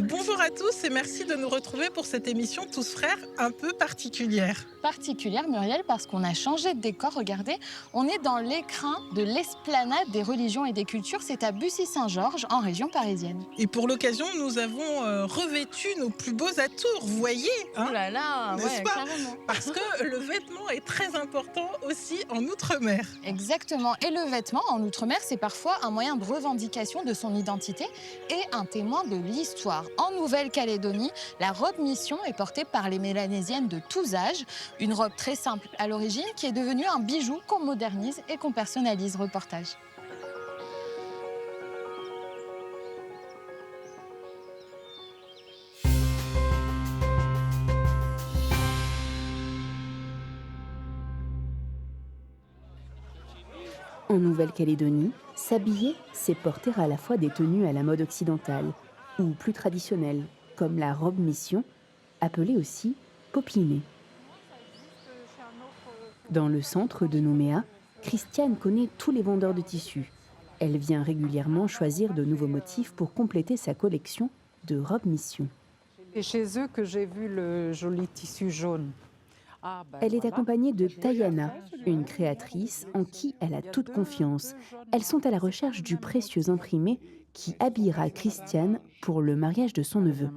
Bonjour à tous et merci de nous retrouver pour cette émission Tous Frères un peu particulière. Particulière, Muriel, parce qu'on a changé de décor. Regardez, on est dans l'écrin de l'Esplanade des religions et des cultures. C'est à Bussy-Saint-Georges, en région parisienne. Et pour l'occasion, nous avons revêtu nos plus beaux atours, vous voyez, Oh là là, n'est-ce ouais, pas? carrément. Parce que le vêtement est très important aussi en Outre-mer. Exactement. Et le vêtement, en Outre-mer, c'est parfois un moyen de revendication de son identité et un témoin de l'histoire. En Nouvelle-Calédonie, la robe mission est portée par les Mélanésiennes de tous âges. Une robe très simple à l'origine qui est devenue un bijou qu'on modernise et qu'on personnalise. Reportage. En Nouvelle-Calédonie, s'habiller, c'est porter à la fois des tenues à la mode occidentale ou plus traditionnelles, comme la robe mission, appelée aussi popiné. Dans le centre de Nouméa, Christiane connaît tous les vendeurs de tissus. Elle vient régulièrement choisir de nouveaux motifs pour compléter sa collection de robes mission. C'est chez eux que j'ai vu le joli tissu jaune. Elle est accompagnée de Tayana, une créatrice en qui elle a toute confiance. Elles sont à la recherche du précieux imprimé qui habillera Christiane pour le mariage de son neveu.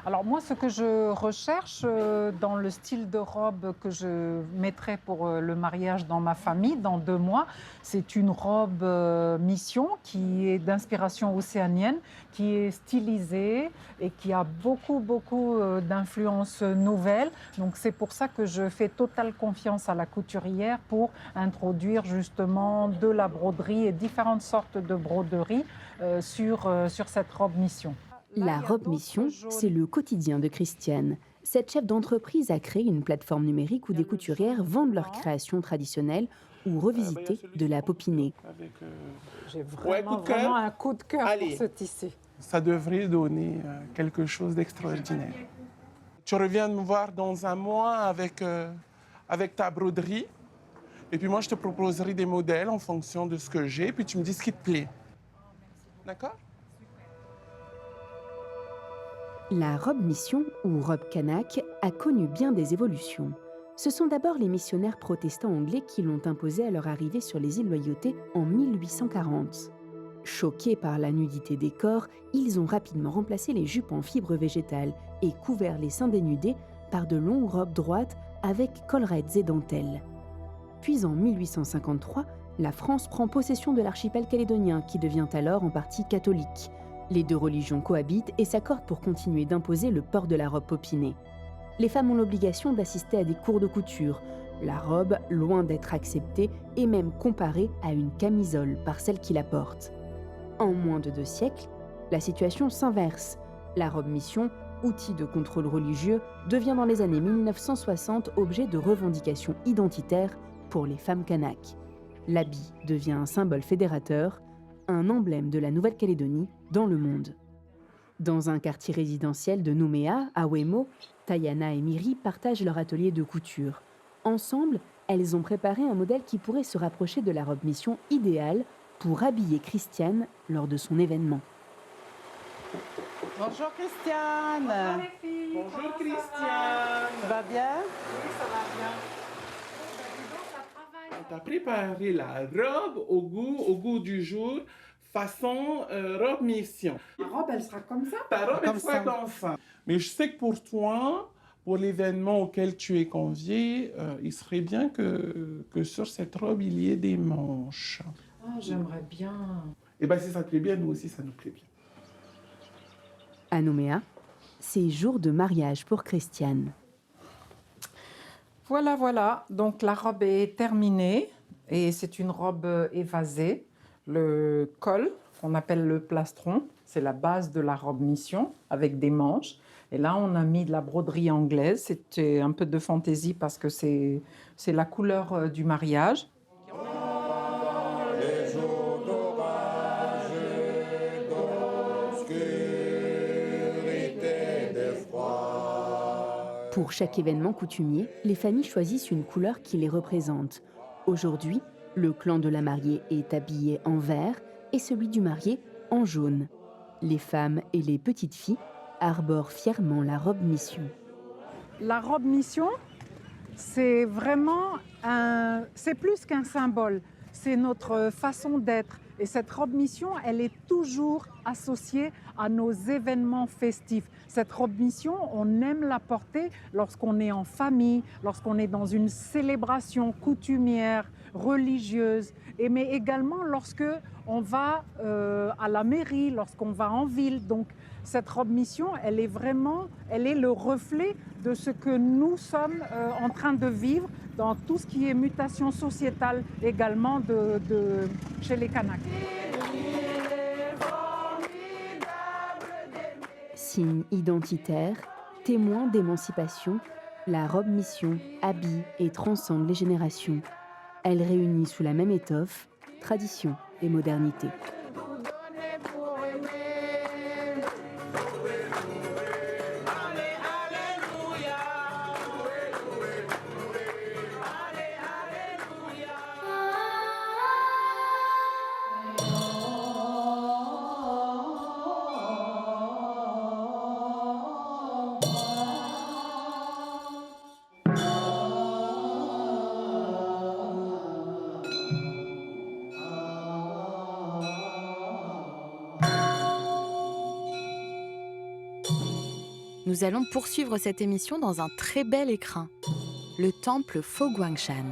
Alors moi, ce que je recherche dans le style de robe que je mettrai pour le mariage dans ma famille dans 2 mois, c'est une robe mission qui est d'inspiration océanienne, qui est stylisée et qui a beaucoup d'influences nouvelles. Donc c'est pour ça que je fais totale confiance à la couturière pour introduire justement de la broderie et différentes sortes de broderies sur cette robe mission. La robe mission, c'est le quotidien de Christiane. Cette chef d'entreprise a créé une plateforme numérique où des couturières vendent leurs créations traditionnelles ou revisitées de la popinée. J'ai vraiment un coup de cœur pour ce tissu. Ça devrait donner quelque chose d'extraordinaire. Tu reviens me voir dans 1 mois avec ta broderie. Et puis moi, je te proposerai des modèles en fonction de ce que j'ai. Puis tu me dis ce qui te plaît. D'accord ? La robe mission, ou robe kanak, a connu bien des évolutions. Ce sont d'abord les missionnaires protestants anglais qui l'ont imposée à leur arrivée sur les îles Loyauté en 1840. Choqués par la nudité des corps, ils ont rapidement remplacé les jupes en fibres végétales et couvert les seins dénudés par de longues robes droites avec collerettes et dentelles. Puis en 1853, la France prend possession de l'archipel calédonien qui devient alors en partie catholique. Les 2 religions cohabitent et s'accordent pour continuer d'imposer le port de la robe popinée. Les femmes ont l'obligation d'assister à des cours de couture. La robe, loin d'être acceptée, est même comparée à une camisole par celle qui la porte. En moins de 2 siècles, la situation s'inverse. La robe mission, outil de contrôle religieux, devient dans les années 1960 objet de revendications identitaires pour les femmes kanaks. L'habit devient un symbole fédérateur, un emblème de la Nouvelle-Calédonie dans le monde. Dans un quartier résidentiel de Nouméa, à Wemo, Tayana et Miri partagent leur atelier de couture. Ensemble, elles ont préparé un modèle qui pourrait se rapprocher de la robe mission idéale pour habiller Christiane lors de son événement. Bonjour Christiane. Bonjour les filles. Bonjour Christiane. Tu vas bien? Oui, ça va bien. On t'a préparé la robe au goût du jour, façon robe mission. Ma robe, elle sera comme ça? Ta robe, elle sera comme ça. Mais je sais que pour toi, pour l'événement auquel tu es convié, il serait bien que sur cette robe, il y ait des manches. Ah, j'aimerais bien. Et bien, si ça te plaît bien, nous aussi, ça nous plaît bien. À Nouméa, c'est jour de mariage pour Christiane. Voilà. Donc la robe est terminée et c'est une robe évasée. Le col, qu'on appelle le plastron, c'est la base de la robe mission avec des manches. Et là, on a mis de la broderie anglaise. C'était un peu de fantaisie parce que c'est la couleur du mariage. Pour chaque événement coutumier, les familles choisissent une couleur qui les représente. Aujourd'hui, le clan de la mariée est habillé en vert et celui du marié en jaune. Les femmes et les petites filles arborent fièrement la robe mission. La robe mission, c'est vraiment c'est plus qu'un symbole, c'est notre façon d'être. Et cette robe mission, elle est toujours associée à nos événements festifs. Cette robe mission, on aime la porter lorsqu'on est en famille, lorsqu'on est dans une célébration coutumière, religieuse, mais également lorsque on va à la mairie, lorsqu'on va en ville. Donc cette robe mission, elle est le reflet de ce que nous sommes en train de vivre dans tout ce qui est mutation sociétale également chez les Kanaks. Signe identitaire, témoin d'émancipation, la robe mission habille et transcende les générations. Elle réunit sous la même étoffe tradition et modernité. Nous allons poursuivre cette émission dans un très bel écrin, le temple Fo Guangshan.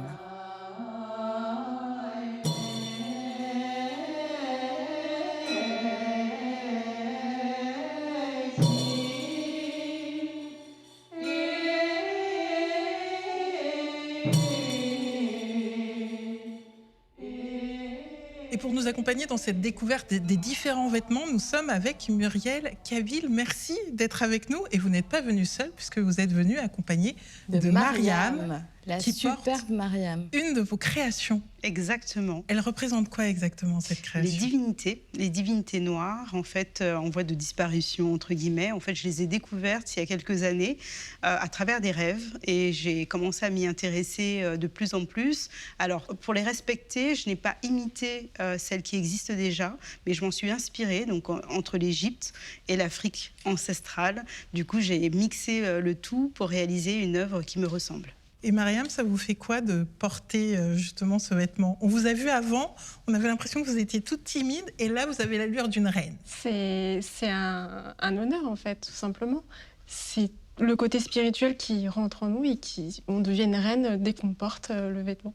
Et pour nous accompagner dans cette découverte des différents vêtements, nous sommes avec Muriel Kabil. Merci d'être avec nous. Et vous n'êtes pas venue seule, puisque vous êtes venue accompagnée de Mariam, la qui superbe Mariam. Une de vos créations. Exactement. Elle représente quoi exactement, cette création ? Les divinités noires, en fait, en voie de disparition, entre guillemets. En fait, je les ai découvertes il y a quelques années à travers des rêves et j'ai commencé à m'y intéresser de plus en plus. Alors, pour les respecter, je n'ai pas imité celles qui existent déjà, mais je m'en suis inspirée, donc entre l'Égypte et l'Afrique ancestrale. Du coup, j'ai mixé le tout pour réaliser une œuvre qui me ressemble. Et Mariam, ça vous fait quoi de porter justement ce vêtement ? On vous a vu avant, on avait l'impression que vous étiez toute timide, et là, vous avez l'allure d'une reine. C'est un honneur, en fait, tout simplement. C'est le côté spirituel qui rentre en nous et on devient une reine dès qu'on porte le vêtement.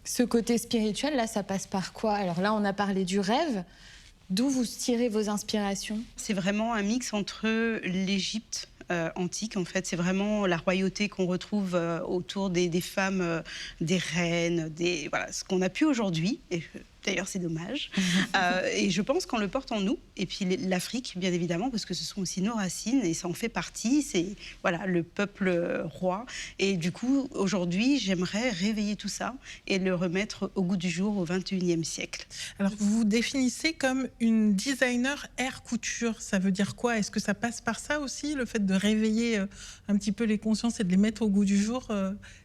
Ce côté spirituel, là, ça passe par quoi ? Alors là, on a parlé du rêve. D'où vous tirez vos inspirations ? C'est vraiment un mix entre l'Égypte antique, en fait. C'est vraiment la royauté qu'on retrouve autour des femmes, des reines, voilà, ce qu'on a pu aujourd'hui. Et d'ailleurs, c'est dommage. Et je pense qu'on le porte en nous. Et puis l'Afrique, bien évidemment, parce que ce sont aussi nos racines et ça en fait partie. C'est voilà, le peuple roi. Et du coup, aujourd'hui, j'aimerais réveiller tout ça et le remettre au goût du jour au XXIe siècle. Alors, vous vous définissez comme une designer air couture. Ça veut dire quoi ? Est-ce que ça passe par ça aussi, le fait de réveiller un petit peu les consciences et de les mettre au goût du jour,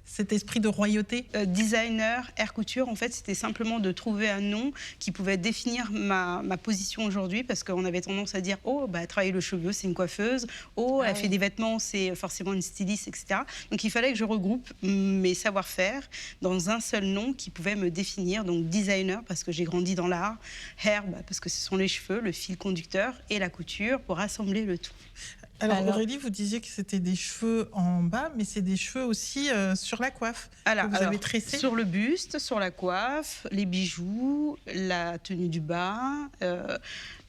cet esprit de royauté ? Designer air couture, en fait, c'était simplement de trouver un nom qui pouvait définir ma position aujourd'hui, parce qu'on avait tendance à dire « Oh, bah, travailler le cheveu, c'est une coiffeuse. Oh, elle fait des vêtements, c'est forcément une styliste, etc. » Donc, il fallait que je regroupe mes savoir-faire dans un seul nom qui pouvait me définir. Donc, designer, parce que j'ai grandi dans l'art. Hair, parce que ce sont les cheveux, le fil conducteur, et la couture pour assembler le tout. Alors Aurélie, vous disiez que c'était des cheveux en bas, mais c'est des cheveux aussi sur la coiffe que vous avez tressés. Sur le buste, sur la coiffe, les bijoux, la tenue du bas,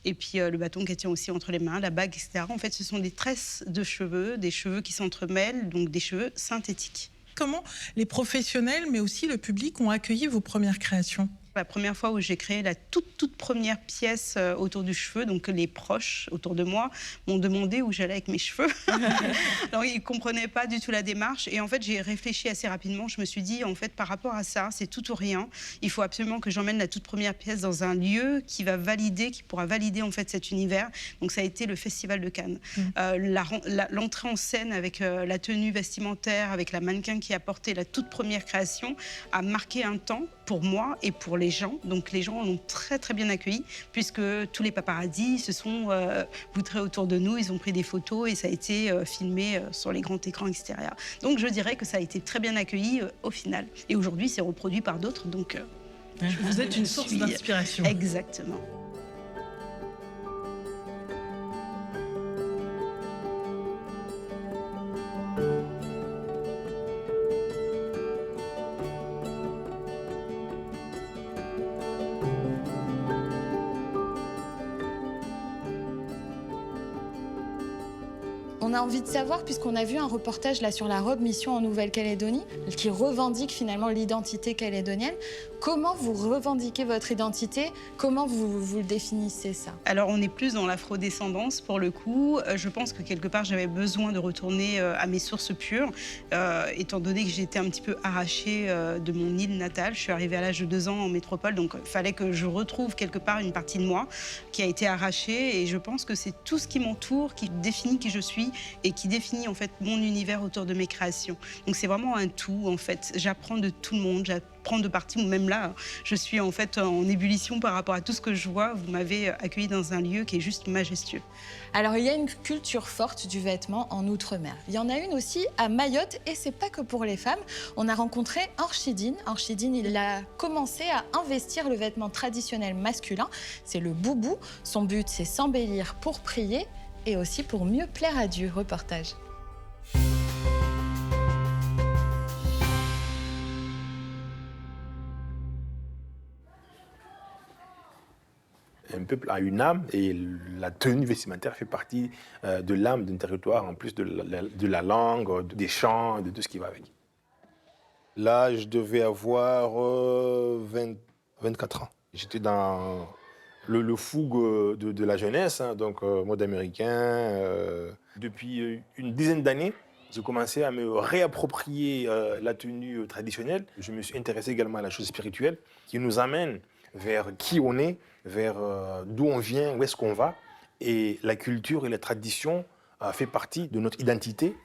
et puis le bâton qu'elle tient aussi entre les mains, la bague, etc. En fait, ce sont des tresses de cheveux, des cheveux qui s'entremêlent, donc des cheveux synthétiques. Comment les professionnels, mais aussi le public, ont accueilli vos premières créations ? La première fois où j'ai créé la toute première pièce autour du cheveu, donc les proches autour de moi m'ont demandé où j'allais avec mes cheveux. Alors, ils ne comprenaient pas du tout la démarche. Et en fait, j'ai réfléchi assez rapidement. Je me suis dit, en fait, par rapport à ça, c'est tout ou rien. Il faut absolument que j'emmène la toute première pièce dans un lieu qui pourra valider en fait cet univers. Donc, ça a été le Festival de Cannes. L'entrée en scène avec la tenue vestimentaire, avec la mannequin qui a porté la toute première création, a marqué un temps pour moi et pour les les gens. Donc les gens l'ont très très bien accueilli puisque tous les paparazzis se sont vautrés autour de nous, ils ont pris des photos et ça a été filmé sur les grands écrans extérieurs. Donc je dirais que ça a été très bien accueilli au final. Et aujourd'hui, c'est reproduit par d'autres. Donc vous êtes une source d'inspiration. Exactement. On a envie de savoir, puisqu'on a vu un reportage là sur la robe mission en Nouvelle-Calédonie, qui revendique finalement l'identité calédonienne. Comment vous revendiquez votre identité? Comment vous le définissez, ça? Alors, on est plus dans l'afrodescendance, pour le coup. Je pense que quelque part, j'avais besoin de retourner à mes sources pures, étant donné que j'étais un petit peu arrachée de mon île natale. Je suis arrivée à l'âge de 2 ans en métropole, donc il fallait que je retrouve quelque part une partie de moi qui a été arrachée. Et je pense que c'est tout ce qui m'entoure, qui définit qui je suis et qui définit en fait mon univers autour de mes créations. Donc c'est vraiment un tout, en fait. J'apprends de tout le monde, j'apprends de partout. Même là, je suis en fait en ébullition par rapport à tout ce que je vois. Vous m'avez accueilli dans un lieu qui est juste majestueux. Alors, il y a une culture forte du vêtement en Outre-mer. Il y en a une aussi à Mayotte, et c'est pas que pour les femmes. On a rencontré Orchidine. Orchidine, il a commencé à investir le vêtement traditionnel masculin. C'est le boubou. Son but, c'est s'embellir pour prier et aussi pour mieux plaire à Dieu. Reportage. Un peuple a une âme et la tenue vestimentaire fait partie de l'âme d'un territoire, en plus de la langue, des chants, de tout ce qui va avec. Là, je devais avoir 24 ans. J'étais dans le fougue de la jeunesse, hein, donc mode américain. Depuis une dizaine d'années, j'ai commencé à me réapproprier la tenue traditionnelle. Je me suis intéressé également à la chose spirituelle qui nous amène vers qui on est, vers d'où on vient, où est-ce qu'on va. Et la culture et la tradition fait partie de notre identité.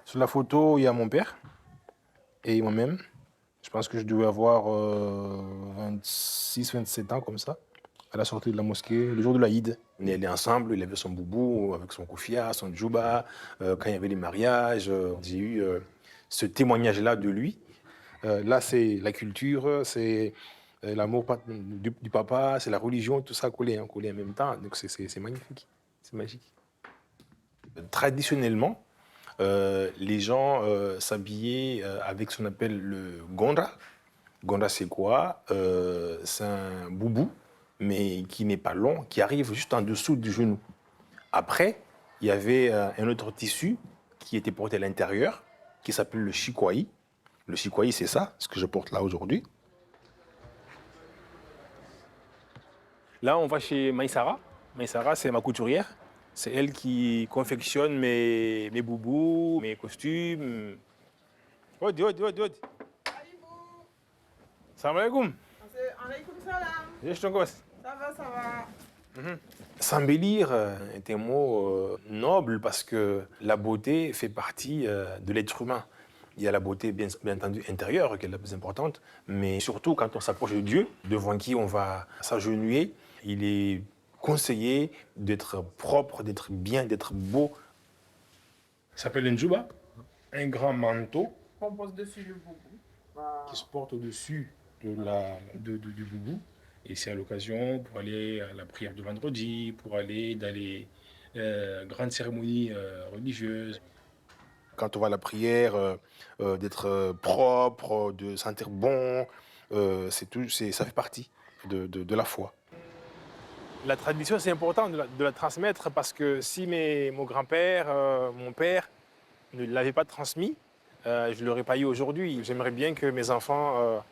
Sur la photo, il y a mon père et moi-même. Je pense que je devais avoir 26, 27 ans comme ça, à la sortie de la mosquée, le jour de l'Aïd. On est allés ensemble, il avait son boubou avec son koufia, son djouba. Quand il y avait les mariages, j'ai eu ce témoignage-là de lui. Là, c'est la culture, c'est l'amour du papa, c'est la religion, tout ça collé en même temps. Donc c'est magnifique, c'est magique. Traditionnellement, les gens s'habillaient avec ce qu'on appelle le gondra. Gondra, c'est quoi? C'est un boubou, mais qui n'est pas long, qui arrive juste en dessous du genou. Après, il y avait un autre tissu qui était porté à l'intérieur, qui s'appelle le chikwai. Le chikwai, c'est ça, ce que je porte là aujourd'hui. Là, on va chez Maïsara. Maïsara, c'est ma couturière. C'est elle qui confectionne mes boubous, mes costumes. Odi. Salam alaikum. Alaikum salam. Ça va. S'embellir est un mot noble parce que la beauté fait partie de l'être humain. Il y a la beauté, bien entendu, intérieure, qui est la plus importante, mais surtout quand on s'approche de Dieu, devant qui on va s'agenouiller, il est conseillé d'être propre, d'être bien, d'être beau. Ça s'appelle un djouba, un grand manteau On pose dessus le boubou. qui se porte au-dessus du boubou. Et c'est à l'occasion pour aller à la prière de vendredi, pour aller dans les grandes cérémonies religieuses. Quand on va à la prière, d'être propre, de sentir bon, ça fait partie de la foi. La tradition, c'est important de la transmettre parce que si mon grand-père, mon père ne l'avaient pas transmis, je ne l'aurais pas eu aujourd'hui. J'aimerais bien que mes enfants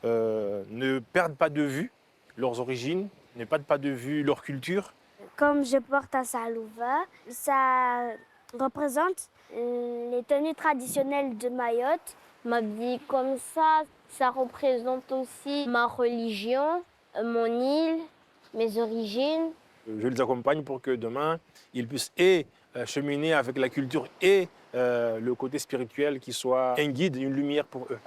ne perdent pas de vue leurs origines, ne perdent pas de vue leur culture. Comme je porte un salouva, ça représente les tenues traditionnelles de Mayotte. M'habiller comme ça représente aussi ma religion, mon île, mes origines. Je les accompagne pour que demain, ils puissent cheminer avec la culture et le côté spirituel qui soit un guide, une lumière pour eux.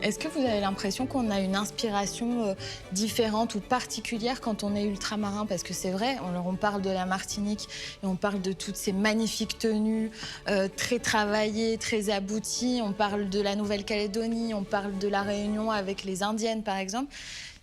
Est-ce que vous avez l'impression qu'on a une inspiration différente ou particulière quand on est ultramarin? Parce que c'est vrai, on parle de la Martinique et on parle de toutes ces magnifiques tenues très travaillées, très abouties. On parle de la Nouvelle-Calédonie, on parle de la Réunion avec les Indiennes, par exemple.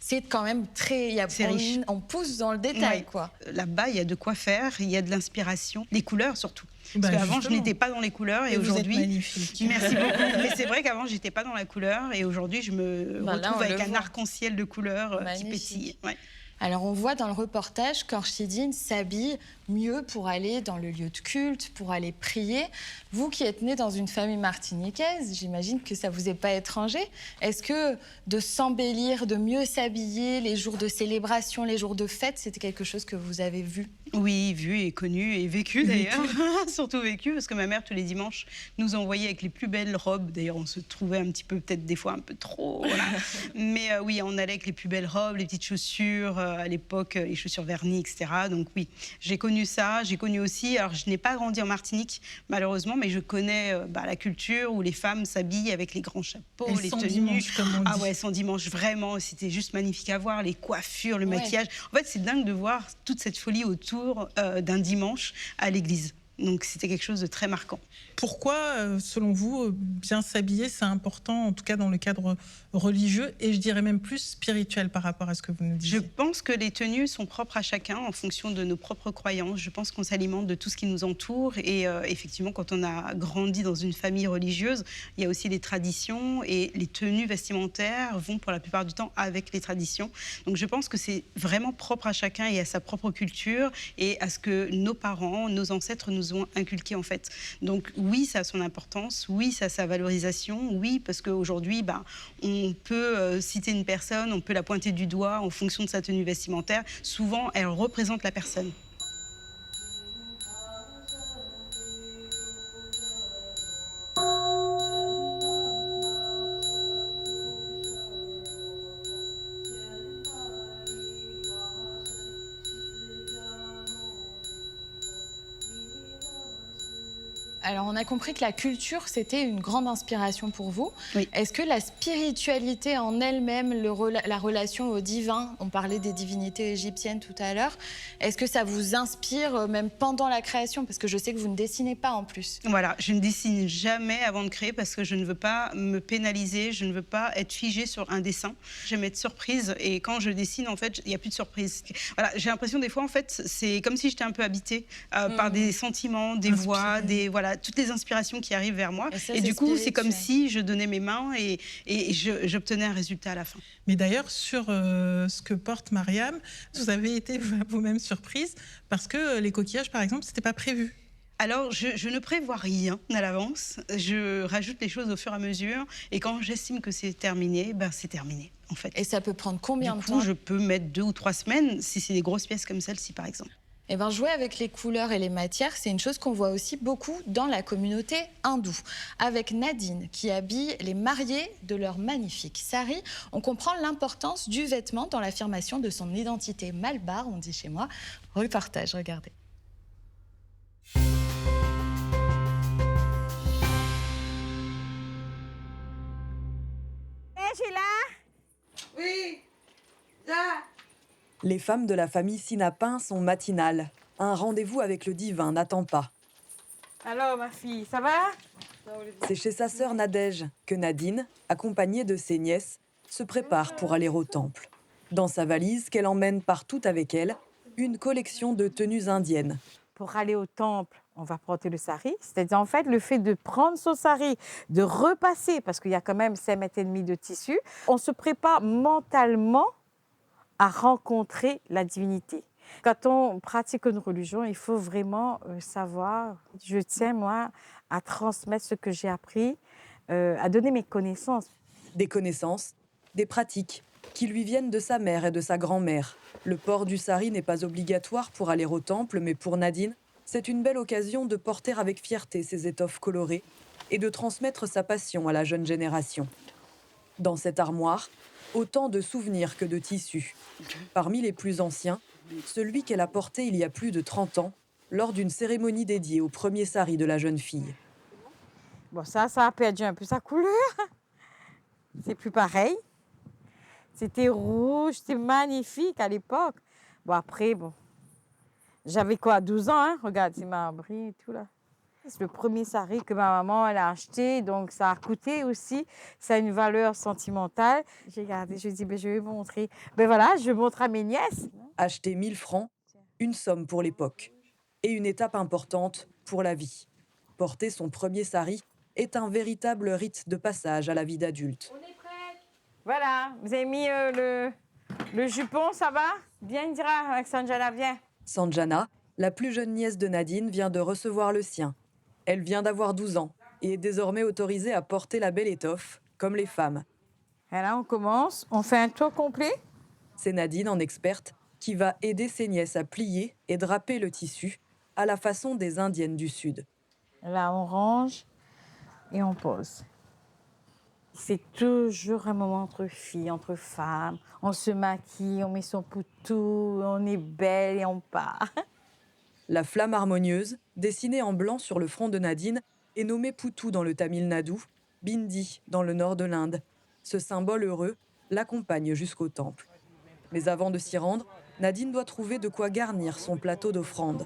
C'est quand même très... C'est riche. On pousse dans le détail, Ouais. quoi. Là-bas, il y a de quoi faire, il y a de l'inspiration, les couleurs surtout. Parce qu'avant, je n'étais pas dans les couleurs et vous êtes aujourd'hui... magnifique. Merci beaucoup. Mais c'est vrai qu'avant, j'étais pas dans la couleur et aujourd'hui, je me Bah là, retrouve on avec le un voit. arc-en-ciel de couleurs qui Magnifique. pétille. Ouais. Alors, on voit dans le reportage qu'Orchidine s'habille mieux pour aller dans le lieu de culte, pour aller prier. Vous qui êtes née dans une famille martiniquaise, j'imagine que ça vous est pas étranger. Est-ce que de s'embellir, de mieux s'habiller, les jours de célébration, les jours de fête, c'était quelque chose que vous avez vu? Oui, vu et connu et vécu d'ailleurs. Surtout vécu, parce que ma mère, tous les dimanches, nous envoyait avec les plus belles robes. D'ailleurs, on se trouvait un petit peu, peut-être des fois un peu trop. Voilà. Mais oui, on allait avec les plus belles robes, les petites chaussures, à l'époque, les chaussures vernies, etc. Donc oui, j'ai connu ça. J'ai connu aussi, alors je n'ai pas grandi en Martinique, malheureusement, mais je connais la culture où les femmes s'habillent avec les grands chapeaux, Et les sans tenues. dimanche, comme on dit. Ah ouais, sans dimanche, vraiment. C'était juste magnifique à voir, les coiffures, le Ouais. maquillage. En fait, c'est dingue de voir toute cette folie autour d'un dimanche à l'église. Donc c'était quelque chose de très marquant. Pourquoi, selon vous, bien s'habiller, c'est important, en tout cas dans le cadre religieux, et je dirais même plus spirituel par rapport à ce que vous nous disiez? Je pense que les tenues sont propres à chacun en fonction de nos propres croyances. Je pense qu'on s'alimente de tout ce qui nous entoure. Et effectivement, quand on a grandi dans une famille religieuse, il y a aussi les traditions et les tenues vestimentaires vont pour la plupart du temps avec les traditions. Donc je pense que c'est vraiment propre à chacun et à sa propre culture et à ce que nos parents, nos ancêtres nous ont inculqué en fait. Donc oui, ça a son importance, oui, ça a sa valorisation, oui, parce qu'aujourd'hui, on peut citer une personne, on peut la pointer du doigt en fonction de sa tenue vestimentaire. Souvent, elle représente la personne. Alors, on a compris que la culture, c'était une grande inspiration pour vous. Oui. Est-ce que la spiritualité en elle-même, la relation au divin, on parlait des divinités égyptiennes tout à l'heure, est-ce que ça vous inspire même pendant la création? Parce que je sais que vous ne dessinez pas en plus. Voilà, je ne dessine jamais avant de créer parce que je ne veux pas me pénaliser, je ne veux pas être figée sur un dessin. J'aime être surprise et quand je dessine, en fait, il n'y a plus de surprise. Voilà, j'ai l'impression des fois, en fait, c'est comme si j'étais un peu habitée par des sentiments, des voix, toutes les inspirations qui arrivent vers moi. ça, Et c'est du coup, c'est comme spirituel. si je donnais mes mains et j'obtenais un résultat à la fin. Mais d'ailleurs, sur ce que porte Mariam, vous avez été vous-même surprise parce que les coquillages, par exemple, c'était pas prévu. Alors, je ne prévois rien à l'avance. Je rajoute les choses au fur et à mesure. Et quand j'estime que c'est terminé, c'est terminé, en fait. Et ça peut prendre combien Du de coup, temps? je peux mettre 2 ou 3 semaines si c'est des grosses pièces comme celle-ci, par exemple. Eh ben, jouer avec les couleurs et les matières, c'est une chose qu'on voit aussi beaucoup dans la communauté hindoue. Avec Nadine, qui habille les mariés de leur magnifique sari, on comprend l'importance du vêtement dans l'affirmation de son identité malbar, on dit chez moi. Reportage, regardez. Oui. Les femmes de la famille Sinapin sont matinales. Un rendez-vous avec le divin n'attend pas. Alors, ma fille, ça va? C'est chez sa sœur Nadège que Nadine, accompagnée de ses nièces, se prépare pour aller au temple. Dans sa valise, qu'elle emmène partout avec elle, une collection de tenues indiennes. Pour aller au temple, on va porter le sari. C'est-à-dire, en fait, le fait de prendre son sari, de repasser, parce qu'il y a quand même 5,5 mètres de tissu, on se prépare mentalement à rencontrer la divinité. Quand on pratique une religion, il faut vraiment savoir. Je tiens, moi, à transmettre ce que j'ai appris, à donner mes connaissances. Des connaissances, des pratiques, qui lui viennent de sa mère et de sa grand-mère. Le port du sari n'est pas obligatoire pour aller au temple, mais pour Nadine, c'est une belle occasion de porter avec fierté ses étoffes colorées et de transmettre sa passion à la jeune génération. Dans cette armoire, autant de souvenirs que de tissus. Parmi les plus anciens, celui qu'elle a porté il y a plus de 30 ans, lors d'une cérémonie dédiée au premier sari de la jeune fille. Bon, ça a perdu un peu sa couleur. c'est plus pareil. C'était rouge, c'était magnifique à l'époque. Bon, après, bon, j'avais quoi, 12 ans, hein? Regarde, c'est marbré et tout là. C'est le premier sari que ma maman elle a acheté, donc ça a coûté aussi. Ça a une valeur sentimentale. J'ai regardé, je dis, ben, je vais vous montrer. Ben voilà, je montre à mes nièces. Acheter 1000 francs, une somme pour l'époque. Et une étape importante pour la vie. Porter son premier sari est un véritable rite de passage à la vie d'adulte. On est prêts. Voilà, vous avez mis le jupon, ça va? Bien, Indira, avec Sanjana, viens. Sanjana, la plus jeune nièce de Nadine, vient de recevoir le sien. Elle vient d'avoir 12 ans et est désormais autorisée à porter la belle étoffe, comme les femmes. Et là, on commence, on fait un tour complet. C'est Nadine, en experte, qui va aider ses nièces à plier et draper le tissu à la façon des Indiennes du Sud. Là, on range et on pose. C'est toujours un moment entre filles, entre femmes. On se maquille, on met son poutou, on est belle et on part. La flamme harmonieuse, dessinée en blanc sur le front de Nadine, est nommée poutou dans le Tamil Nadu, bindi dans le nord de l'Inde. Ce symbole heureux l'accompagne jusqu'au temple. Mais avant de s'y rendre, Nadine doit trouver de quoi garnir son plateau d'offrande.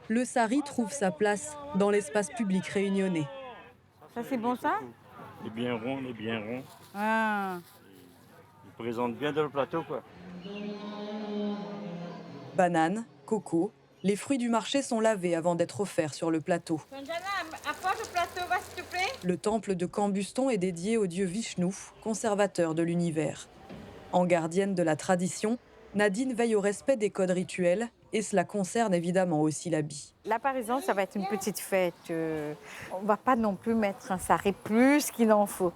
Le sari trouve sa place dans l'espace public réunionnais. Ça, c'est bon, ça? Il est bien rond, il est bien rond. Ah. Il présente bien dans le plateau, quoi. Bananes, coco, les fruits du marché sont lavés avant d'être offerts sur le plateau. Sanjana, apporte le plateau, s'il te plaît. Le temple de Cambuston est dédié au dieu Vishnu, conservateur de l'univers. En gardienne de la tradition, Nadine veille au respect des codes rituels et cela concerne évidemment aussi l'habit. Là, par exemple, ça va être une petite fête. On ne va pas non plus mettre un sari plus qu'il en faut.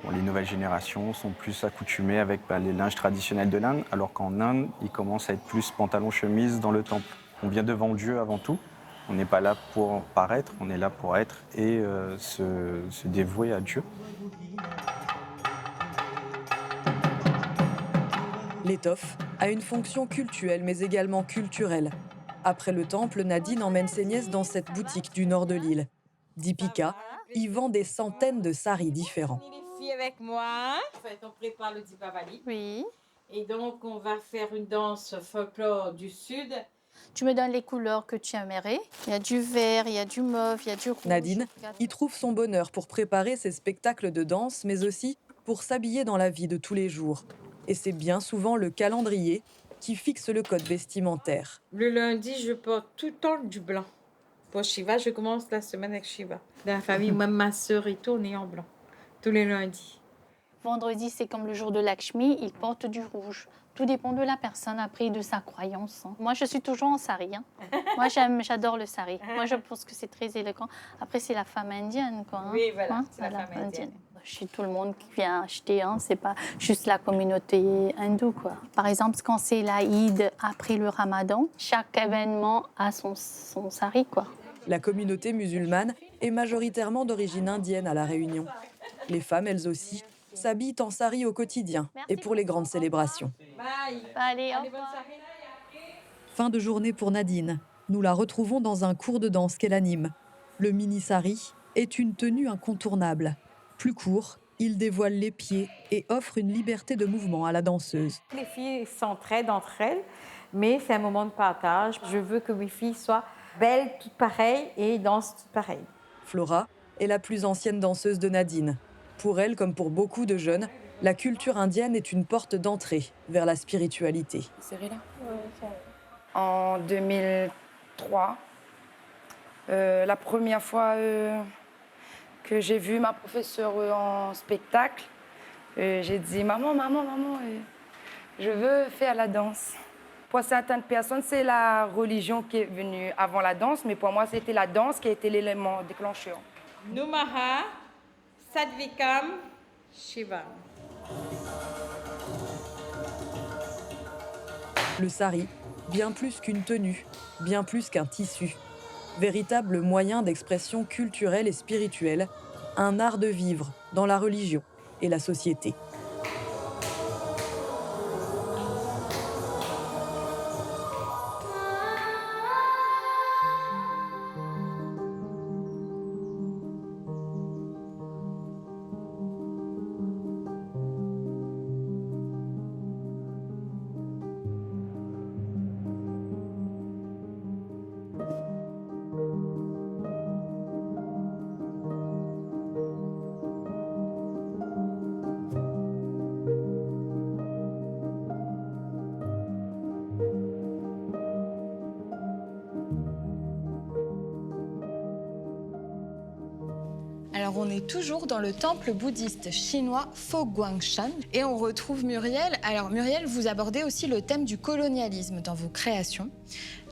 Bon, les nouvelles générations sont plus accoutumées avec les linges traditionnels de l'Inde, alors qu'en Inde, ils commencent à être plus pantalon-chemise dans le temple. On vient devant Dieu avant tout. On n'est pas là pour paraître, on est là pour être et se dévouer à Dieu. L'étoffe a une fonction cultuelle mais également culturelle. Après le temple, Nadine emmène ses nièces dans cette boutique du nord de l'île. Deepika y vend des centaines de saris différents. Les filles avec moi. En fait, on prépare le Deepavali. Oui. Et donc, on va faire une danse folklore du Sud. Tu me donnes les couleurs que tu aimerais. Il y a du vert, il y a du mauve, il y a du rouge. Nadine y trouve son bonheur pour préparer ses spectacles de danse, mais aussi pour s'habiller dans la vie de tous les jours. Et c'est bien souvent le calendrier qui fixe le code vestimentaire. Le lundi, je porte tout le temps du blanc. Pour Shiva, je commence la semaine avec Shiva. Dans la famille, même ma sœur et tout, on est en blanc. Tous les lundis. Vendredi, c'est comme le jour de Lakshmi, il porte du rouge. Tout dépend de la personne, après, de sa croyance. Moi, je suis toujours en sari. Moi, j'adore le sari. Moi, je pense que c'est très élégant. Après, c'est la femme indienne, quoi. Oui, voilà, c'est la femme indienne. Chez tout le monde qui vient acheter, c'est pas juste la communauté hindoue, quoi. Par exemple, quand c'est l'Aïd après le Ramadan, chaque événement a son sari, quoi. La communauté musulmane est majoritairement d'origine indienne à La Réunion. Les femmes, elles aussi, s'habillent en sari au quotidien et pour les grandes célébrations. Bye. Allez, au revoir. Fin de journée pour Nadine. Nous la retrouvons dans un cours de danse qu'elle anime. Le mini-sari est une tenue incontournable. Plus court, il dévoile les pieds et offre une liberté de mouvement à la danseuse. Les filles s'entraident entre elles, mais c'est un moment de partage. Je veux que mes filles soient belles, toutes pareilles, et dansent toutes pareilles. Flora est la plus ancienne danseuse de Nadine. Pour elle, comme pour beaucoup de jeunes, la culture indienne est une porte d'entrée vers la spiritualité. En 2003, la première fois que j'ai vu ma professeure en spectacle, j'ai dit « Maman, je veux faire la danse ». Pour certaines personnes, c'est la religion qui est venue avant la danse, mais pour moi, c'était la danse qui a été l'élément déclencheur. Numaha, Sadvikam, Shiva. Le sari, bien plus qu'une tenue, bien plus qu'un tissu. Véritable moyen d'expression culturelle et spirituelle, un art de vivre dans la religion et la société. Alors on est toujours dans le temple bouddhiste chinois Fo Guangshan et on retrouve Muriel. Alors Muriel, vous abordez aussi le thème du colonialisme dans vos créations.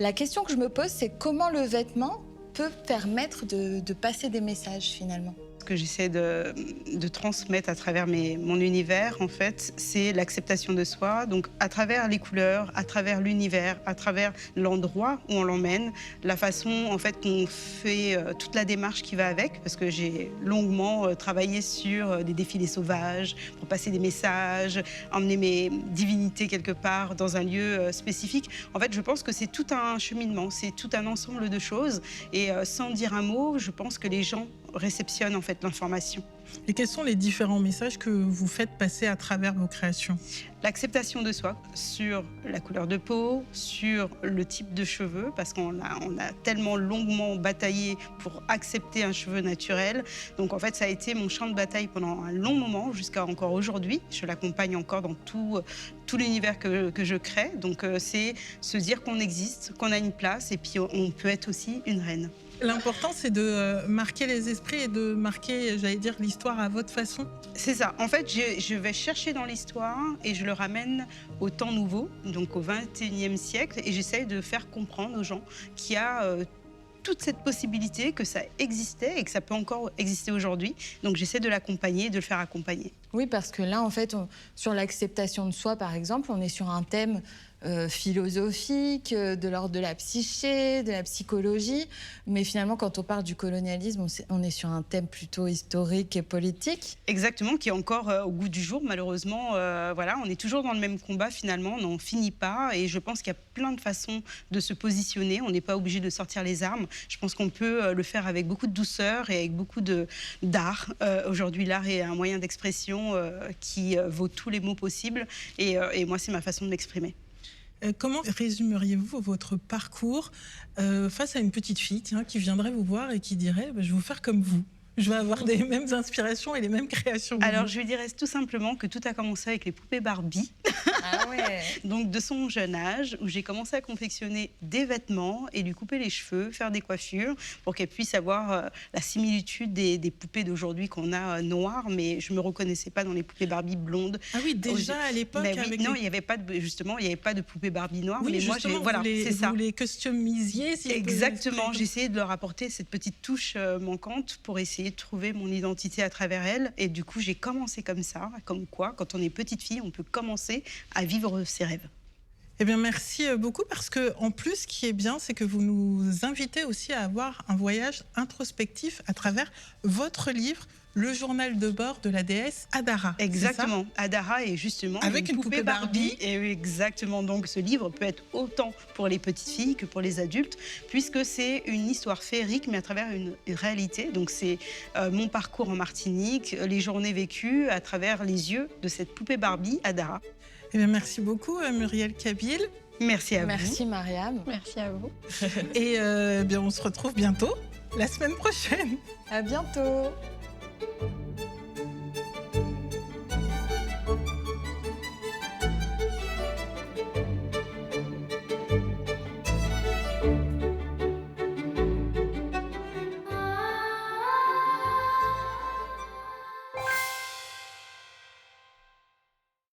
La question que je me pose, c'est comment le vêtement peut permettre de passer des messages finalement. Ce que j'essaie de transmettre à travers mon univers, en fait, c'est l'acceptation de soi. Donc, à travers les couleurs, à travers l'univers, à travers l'endroit où on l'emmène, la façon, en fait, qu'on fait toute la démarche qui va avec, parce que j'ai longuement travaillé sur des défilés sauvages, pour passer des messages, emmener mes divinités quelque part dans un lieu spécifique. En fait, je pense que c'est tout un cheminement, c'est tout un ensemble de choses. Et sans dire un mot, je pense que les gens réceptionnent en fait l'information. Et quels sont les différents messages que vous faites passer à travers vos créations? L'acceptation de soi sur la couleur de peau, sur le type de cheveux, parce qu'on a tellement longuement bataillé pour accepter un cheveu naturel. Donc en fait, ça a été mon champ de bataille pendant un long moment, jusqu'à encore aujourd'hui. Je l'accompagne encore dans tout l'univers que je crée. Donc c'est se dire qu'on existe, qu'on a une place, et puis on peut être aussi une reine. L'important, c'est de marquer les esprits et de marquer, j'allais dire, l'histoire à votre façon. C'est ça. En fait, je vais chercher dans l'histoire et je le ramène au temps nouveau, donc au XXIe siècle, et j'essaye de faire comprendre aux gens qu'il y a toute cette possibilité, que ça existait et que ça peut encore exister aujourd'hui. Donc j'essaie de l'accompagner, de le faire accompagner. Oui, parce que là, en fait, sur l'acceptation de soi, par exemple, on est sur un thème philosophique, de l'ordre de la psyché, de la psychologie. Mais finalement, quand on parle du colonialisme, on est sur un thème plutôt historique et politique. Exactement, qui est encore au goût du jour, malheureusement. Voilà, on est toujours dans le même combat, finalement, on n'en finit pas. Et je pense qu'il y a plein de façons de se positionner. On n'est pas obligé de sortir les armes. Je pense qu'on peut le faire avec beaucoup de douceur et avec beaucoup d'art. Aujourd'hui, l'art est un moyen d'expression qui vaut tous les mots possibles. Et moi, c'est ma façon de m'exprimer. Comment résumeriez-vous votre parcours face à une petite fille qui viendrait vous voir et qui dirait je vais vous faire comme vous, je vais avoir les mêmes inspirations et les mêmes créations? Alors, je lui dirais tout simplement que tout a commencé avec les poupées Barbie. Ah ouais. Donc, de son jeune âge, où j'ai commencé à confectionner des vêtements et lui couper les cheveux, faire des coiffures, pour qu'elle puisse avoir la similitude des poupées d'aujourd'hui qu'on a noires, mais je ne me reconnaissais pas dans les poupées Barbie blondes. Ah oui, déjà à l'époque oui, non, il n'y avait pas de poupées Barbie noires. Oui, mais moi, voilà, c'est ça. Vous les customisiez. Exactement, j'ai essayé de leur apporter cette petite touche manquante pour essayer de trouver mon identité à travers elle. Et du coup, j'ai commencé comme ça, comme quoi, quand on est petite fille, on peut commencer à vivre ses rêves. Eh bien, merci beaucoup, parce que en plus, ce qui est bien, c'est que vous nous invitez aussi à avoir un voyage introspectif à travers votre livre, Le journal de bord de la déesse Adara. Exactement. Adara est justement avec une poupée Barbie. Et oui, exactement. Donc ce livre peut être autant pour les petites filles que pour les adultes, puisque c'est une histoire féerique, mais à travers une réalité. Donc c'est mon parcours en Martinique, les journées vécues à travers les yeux de cette poupée Barbie, Adara. Eh bien, merci beaucoup, Muriel Kabil. Merci à vous. Merci, Mariam. Merci à vous. Et bien, on se retrouve bientôt, la semaine prochaine. À bientôt.